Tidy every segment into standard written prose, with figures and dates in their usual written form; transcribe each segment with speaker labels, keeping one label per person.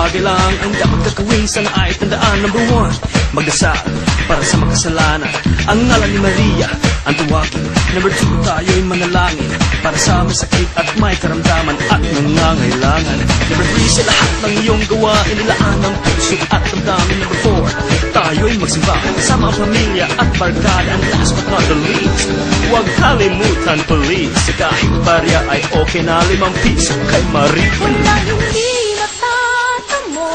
Speaker 1: bagay lang ang dapat gagawin. Sana ay tandaan, number one, magdasal para sa makasalanan. Ang ngalan ni Maria ang tuwagin. Number two, tayo'y manalangin para sa may sakit at may karamdaman at nangangailangan. Number three, sa lahat ng iyong gawain, nilaan ng puso at damdamin. Number four, tayo'y magsimba kasama ang pamilya at barkada. And last but not the least, huwag kalimutan please, sa kahit barya ay okay na 5 piso kay Marie.
Speaker 2: Walang hindi matatamo,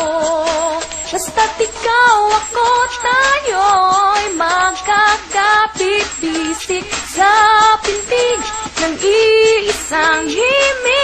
Speaker 2: basta't ikaw, ako, tayo'y magkakapit-bisik sa pintig ng iisang himig.